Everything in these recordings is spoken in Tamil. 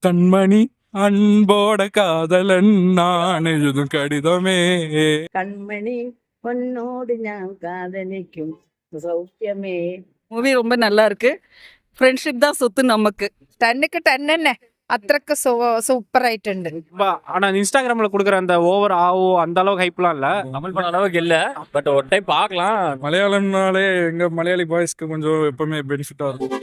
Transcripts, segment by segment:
கண்மணி அன்போட காதலன் நான் எழுதும் கடிதமே. கண்மணி பொன்னோடு ഞാൻ കാതലിക്കും സൗഖ്യമേ. മൂവി ரொம்ப நல்லா இருக்கு. ഫ്രണ്ട്ഷിപ്പ് தான் சொத்து நமக்கு. டன்னுக்கு டன் என்ன அത്രக்கு சூப்பர் ஆயிട്ടുണ്ട്. ஆனா இன்ஸ்டாகிராம்ல கொடுக்குற அந்த ஓவர் ஆவோ அந்த அளவுக்கு ஹைப்லாம் இல்ல, தமிழ் படம் அளவுக்கு இல்ல. பட் ஒரு டைம் பார்க்கலாம். மலையாளம்னாலே எங்க மலையாளி பாய்ஸ்க்கு கொஞ்சம் எப்பவுமே பெனிஃபிட்டா இருக்கும்.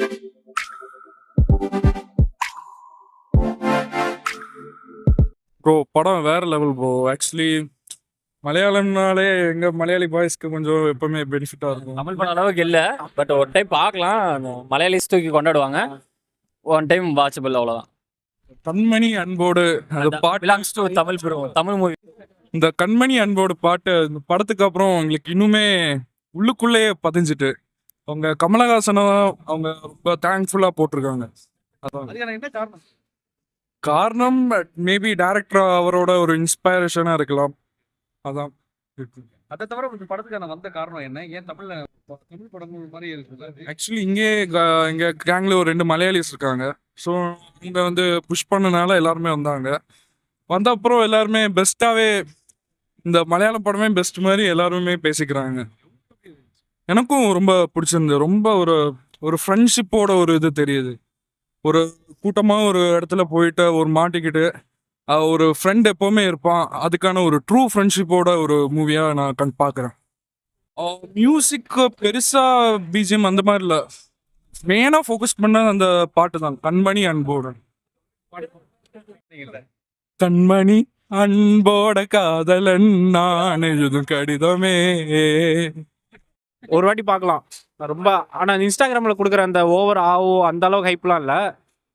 ப்ரோ படம் வேற லெவல் ப்ரோ. ஆக்சுவலி மலையாளம்னாலே எங்க மலையாளி பாய்ஸ்க்கு கொஞ்சம் எப்பவுமே பெனிஃபிட்டா இருக்கும். தமிழ் படம் அளவுக்கு இல்ல, பட் ஒரு டைம் பார்க்கலாம். மலையாளிஸ் தூக்கி கொண்டாடுவாங்க. ஒன் டைம் வாட்சபிள், அவ்வளவுதான். கண்மணி அன்போடு அந்த பாட்டு belongs to Tamil bro, Tamil movie. இந்த கண்மணி அன்போடு பாட்டு இந்த படத்துக்கு அப்புறம் உங்களுக்கு இன்னுமே உள்ளுக்குள்ளேயே பதிஞ்சிட்டு அவங்க கமலஹாசனை அவங்க ரொம்ப தேங்க்ஃபுல்லா போட்டிருக்காங்க. அதான் காரணம். மேபி டைரக்டர் அவரோட ஒரு இன்ஸ்பைரேஷனா இருக்கலாம். அதான் அதை தவிர இந்த படத்துக்கான வந்த காரணம் என்ன? ஏன் தமிழ் படங்கள் மாதிரி இருக்குது? ஆக்சுவலி இங்கே கேங்ல ஒரு 2 மலையாளிஸ் இருக்காங்க. ஸோ இங்கே வந்து புஷ் பண்ணனால எல்லாருமே வந்தாங்க. வந்த அப்புறம் எல்லாருமே பெஸ்ட்டாகவே இந்த மலையாள படமே பெஸ்ட் மாதிரி எல்லாருமே பேசிக்கிறாங்க. எனக்கும் ரொம்ப பிடிச்சிருந்தது. ரொம்ப ஒரு ஃப்ரெண்ட்ஷிப்போட ஒரு இது தெரியுது. ஒரு கூட்டமாக ஒரு இடத்துல போயிட்டு ஒரு மாட்டிக்கிட்டு ஒரு ஃப்ரெண்ட் எப்போவுமே இருப்பான். அதுக்கான ஒரு ட்ரூ ஃப்ரெண்ட்ஷிப்போட ஒரு மூவியாக நான் பார்க்குறேன். மியூசிக் பெருசாக பிஜிஎம் அந்த மாதிரி இல்லை. மெயினாக ஃபோக்கஸ் பண்ண அந்த பாட்டு தான், கண்மணி அன்போட. கண்மணி அன்போட காதலன் நான் எழுதும் கடிதமே. ஒரு வாட்டி பார்க்கலாம் ரொம்ப. ஆனா இன்ஸ்டாகிராம்ல கொடுக்குற அந்த ஓவர் ஆவோ அந்த அளவுக்கு ஹைப்லாம் இல்ல,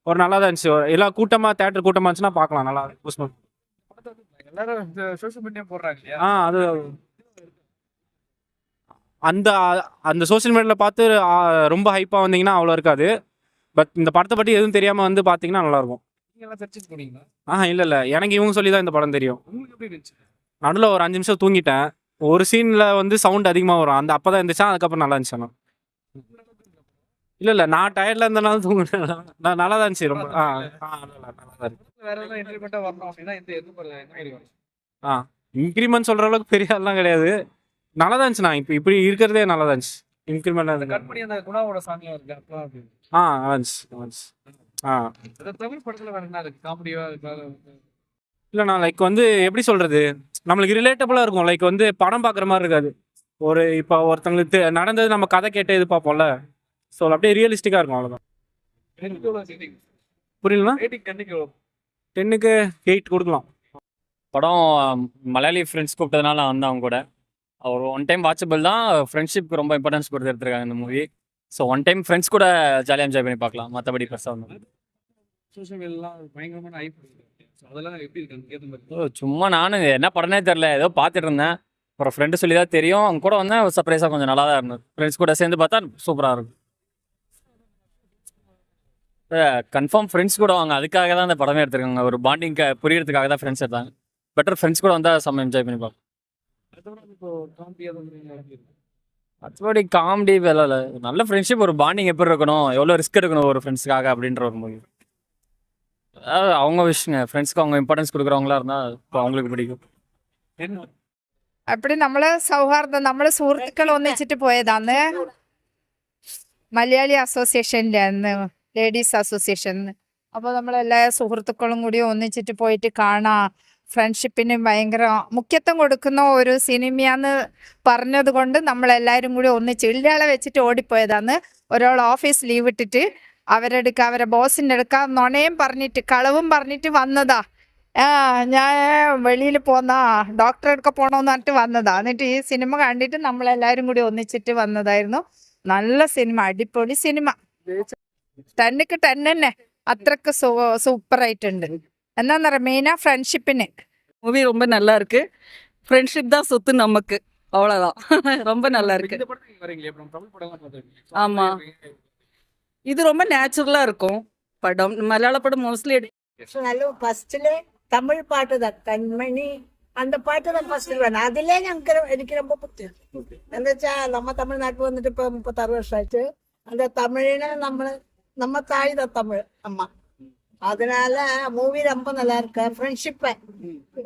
ஒரு நல்லா தான் இருந்துச்சு. எல்லாம் கூட்டமா தேட்டர் கூட்டமா இருந்துச்சுன்னா பார்க்கலாம். நல்லா எல்லாரும் சோஷியல் மீடியா போடுறாங்க இல்லையா? அது அந்த அந்த சோஷியல் மீடியாவில் பார்த்து ரொம்ப ஹைப்பாக வந்தீங்கன்னா அவ்வளோ இருக்காது. பட் இந்த படத்தை பற்றி எதுவும் தெரியாமல் வந்து பார்த்தீங்கன்னா நல்லாயிருக்கும். நீங்க எல்லாம் சர்ச்சுக்கு போனீங்களா? இல்லை, எனக்கு இவங்க சொல்லி தான் இந்த படம் தெரியும். உங்களுக்கு எப்படி இருந்துச்சு? நடுவில் ஒரு 5 நிமிஷம் தூங்கிட்டேன். ஒரு சீனில் வந்து சவுண்ட் அதிகமாக வரும், அந்த அப்போ தான் இருந்துச்சா. அதுக்கப்புறம் நல்லா இருந்துச்சு. ஆனால் இல்லை நான் டயர்டில் இருந்தனால தூங்கினேன். நான் நல்லா தான் இருந்துச்சு ரொம்ப. நல்லா தான் இருக்கு. வேற எதாவது என்டர்டைன்மெண்ட்டாக வரணும் அப்படின்னா எந்த இன்க்ரிமெண்ட் சொல்கிற அளவுக்கு பெரிய ஆள்லாம் கிடையாது. நல்லா தான் இருந்துச்சு. நான் இப்படி இருக்கிறதே நல்லா தான் இருந்துச்சு. இன்க்ரிமெண்ட் கட் பண்ணி அந்த குணாவோட சாங்லாம் இருக்கு அப்பலாம் அப்படி நல்லா இருந்துச்சு. தமிழ் படத்துல வேற என்ன இருக்கு காமெடியா இல்லை நான் லைக் வந்து எப்படி சொல்கிறது, நம்மளுக்கு ரிலேட்டபுளாக இருக்கும். லைக் வந்து படம் பார்க்குற மாதிரி இருக்காது. ஒரு இப்போ ஒருத்தங்களுக்கு நடந்தது நம்ம கதை கேட்டு இது பார்ப்போம்ல. ஸோ அப்படியே ரியலிஸ்டிக்காக இருக்கும், அவ்வளோதான். புரியலண்ணா? 10க்கு 8 கொடுக்கலாம். படம் மலையாளி ஃப்ரெண்ட்ஸ் கூப்பிட்டதுனால வந்தேன் அவங்க கூட. அவர் ஒன் டைம் வாட்சபிள் தான். ஃப்ரெண்ட்ஷிப்க்கு ரொம்ப இம்பார்ட்டன்ஸ் கொடுத்து எடுத்துருக்காங்க இந்த movie. So one time friends கூட ஜாலியாக என்ஜாய் பண்ணி பார்க்கலாம். மற்றபடி பெருசாக ஒன்று சோஷியல் மீடியாலாம் பயங்கரமான ஹைப் அதெல்லாம் எப்படி இருக்கு? சும்மா நானும் என்ன படமே தெரில, ஏதோ பார்த்துட்டு இருந்தேன். அப்புறம் ஃப்ரெண்டு சொல்லி தான் தெரியும். அவங்க கூட வந்தேன். சர்ப்ரைஸாக கொஞ்சம் நல்லா தான் இருந்தது. ஃப்ரெண்ட்ஸ் கூட சேர்ந்து பார்த்தா சூப்பராக இருக்கும். கன்ஃபார்ம் ஃப்ரெண்ட்ஸ் கூட வாங்க, அதுக்காக தான் அந்த படமே எடுத்துருக்காங்க. ஒரு பாண்டிங் புரியறதுக்காக தான் ஃப்ரெண்ட்ஸ் எடுத்தாங்க. பெட்டர் ஃப்ரெண்ட்ஸ் கூட வந்தால் செம்ம என்ஜாய் பண்ணி பார்க்கலாம். மற்றபடி காமெடி வேலை இல்லை. நல்ல ஃப்ரெண்ட்ஷிப், ஒரு பாண்டிங் எப்படி இருக்கணும், எவ்வளோ ரிஸ்க் எடுக்கணும் ஒரு ஃப்ரெண்ட்ஸுக்காக அப்படின்ற ஒரு மூவி. அதாவது அவங்க விஷயங்க, ஃப்ரெண்ட்ஸ்க்கு அவங்க இம்பார்ட்டன்ஸ் கொடுக்குறவங்களா இருந்தால் இப்போ அவங்களுக்கு பிடிக்கும். அப்படி നമ്മള് സൗഹാർദ്ദം നമ്മള് സുഹൃത്തുക്കൾ ഒന്നിച്ചിട്ട് പോയതാന്ന്. മലയാളി അസോസിയേഷൻ്റെ അന്ന് ലേഡീസ് അസോസിയേഷൻ. അപ്പോൾ നമ്മളെല്ലാ സുഹൃത്തുക്കളും കൂടി ഒന്നിച്ചിട്ട് പോയിട്ട് കാണാം. ഫ്രണ്ട്ഷിപ്പിന് ഭയങ്കര മുഖ്യത്വം കൊടുക്കുന്ന ഒരു സിനിമയാന്ന് പറഞ്ഞത് കൊണ്ട് നമ്മളെല്ലാവരും കൂടി ഒന്നിച്ച് ഇല്ലയാളെ വെച്ചിട്ട് ഓടിപ്പോയതാന്ന്. ഒരാൾ ഓഫീസ് ലീവ് ഇട്ടിട്ട് അവരെടുക്കുക, അവരെ ബോസിൻ്റെ എടുക്കുക, നുണയും പറഞ്ഞിട്ട് കളവും പറഞ്ഞിട്ട് വന്നതാ. ഞാൻ വെളിയിൽ പോന്നാ ഡോക്ടറെ അടുക്ക പോകണമെന്ന് പറഞ്ഞിട്ട് വന്നതാ. എന്നിട്ട് ഈ സിനിമ കണ്ടിട്ട് നമ്മളെല്ലാവരും കൂടി ഒന്നിച്ചിട്ട് വന്നതായിരുന്നു. നല്ല സിനിമ, അടിപൊളി സിനിമ. 10ക്ക് 10 തന്നെ അത്രക്ക് സൂപ്പർ ആയിട്ടുണ്ട്. എന്നാന്നറിയാം, മെയിനാ ഫ്ரெண்ட்ஷிப்னு. மூவி ரொம்ப நல்லா இருக்கு. ஃப்ரெண்ட்ஷிப் தான் சொத்து நமக்கு, அவ்வளோதான். ரொம்ப நல்லா இருக்கு. இந்த படத்துக்கு வரீங்களே அப்புறம் தமிழ் படம்லாம் பார்த்துருக்கீங்க. ஆமா, இது ரொம்ப நேச்சுரலா இருக்கும் படம். மலையாள படம் மோஸ்ட்லி ഫസ്റ്റില് തമിഴ് പാട്ട് കൺമണി அந்த பாட்டு தான் ஃபர்ஸ்ட் வேணும். அதிலே எனக்கு ரொம்ப பிடிச்சது. എന്താ വെച്ചാ നമ്മ തമിഴ്നാട്ടിൽ വന്നിട്ട് ഇപ്പൊ 36 വർഷമായിട്ട് அந்த தமிழிനെ நம்ம தாய் தான் தமிழ் அம்மா. அதனால மூவி ரொம்ப நல்லா இருக்கு ஃப்ரெண்ட்ஷிப்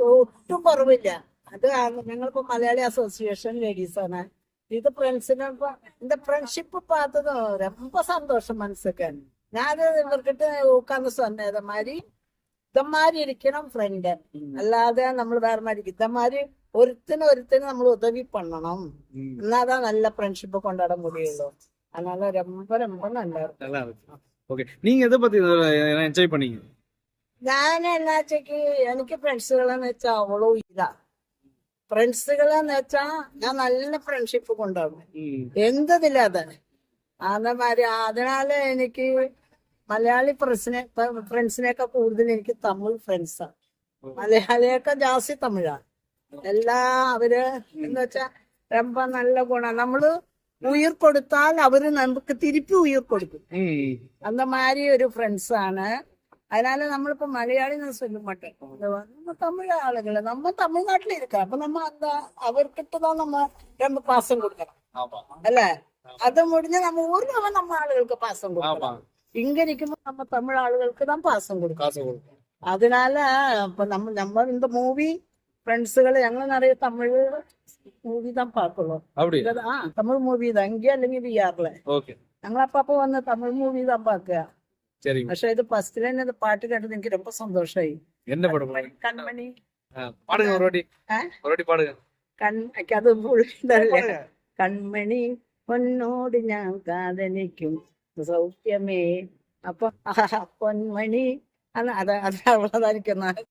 ഒട്ടും കുറവില്ല അത് ഞങ്ങളിപ്പോ മലയാളി അസോസിയേഷൻ ലേഡീസ് ആണ് ഇത് ഫ്രണ്ട്സിന് இந்த ஃப்ரெண்ட்ஷிப் பார்த்ததும் ரொம்ப சந்தோஷம் மனசுக்கு ഞാൻ ഇവർക്കിട്ട് ഊക്കാന്ന് சொன்னேன் ഇതമാതിരി ഇരിക്കണം ഫ്രണ്ട് അല്ലാതെ നമ്മൾ വേറെ മാതിരി ഇതമാതിരി ഒരുത്തിന് നമ്മൾ ഉദവി പണ്ണണം എന്നാதான் நல்ல ஃப்ரெண்ட்ஷிப் கொண்டாட முடியுള്ളൂ அதனால ரொம்ப ரொம்ப நல்லா இருக்கு நல்லா இருக்கு. ஓகே, நீங்க எதை பத்தி என்ஜாய் பண்ணீங்க? ഞാൻ എന്നാച്ചക്ക് എനിക്ക് ഫ്രണ്ട്സുകളെന്ന് വെച്ചാൽ അവളും ഇതാ ഫ്രണ്ട്സുകളെന്ന് വെച്ചാ ഞാൻ നല്ല ഫ്രണ്ട്ഷിപ്പ് കൊണ്ടാടും എന്തതില്ലാതെ അതേമാതിരി അതിനാല എനിക്ക് മലയാളി ഫ്രണ്ട്സിനെയൊക്കെ കൂടുതൽ എനിക്ക് തമിഴ് ഫ്രണ്ട്സാണ് മലയാളിയൊക്കെ ജാസ്തി തമിഴാണ് അവര് എന്ന് വെച്ചാ ரொம்ப നല്ല ഗുണം നമ്മള് ഉയർ കൊടുത്താൽ അവര് നമുക്ക് തിരിപ്പി ഉയർ കൊടുക്കും அந்த மாதிரி ഒരു ഫ്രണ്ട്സ് ആണ് அதனால നമ്മളിപ്പോ മലയാളി சொல்ல மாட்டேன் நம்ம தமிழ் ஆளுகளை நம்ம தமிழ்நாட்டுல இருக்க அப்ப நம்ம அந்த அவர்கிட்டதான் நம்ம பாசம் கொடுக்கணும் അല്ല അത് മുടിഞ്ഞ് നമ്മ ഊരിൽ நம்ம ആളുകൾക്ക് പാസം കൊടുക്കണം இங்க நிக்கும்போ நம்ம தமிழ் ஆளுகளுக்கு தான் பாசம் கொடுக்கணும் அதனால இப்ப நம்ம இந்த மூவி ஃப்ரெண்ட்ஸுகளை ഞങ്ങൾ நிறைய தமிழ் மூவி தான் பார்க்கலாம் தமிழ் மூவி தான் இங்கே അല്ലെങ്കിൽ ബിഹാറില് ഞങ്ങൾ അപ്പൊ വന്ന് തമിഴ് മൂവി தான் பார்க்க சரி. പക്ഷെ ഇത് ഫസ്റ്റിലെ இந்த പാട്ട് കേട്ടത് എനിക്ക് ரொம்ப സന്തോഷമായി என்ன படம்? കൺമണി பாடுங்க ஒரு வாட்டி பாடுங்க. അത് പുള്ളിണ്ടല്ലേ കൺമണി പൊന്നോട് ഞാൻ കാതലിക്കും സൗഖ്യമേ അപ്പൊ പൊന്മണി അത് അവളതായിരിക്കുന്ന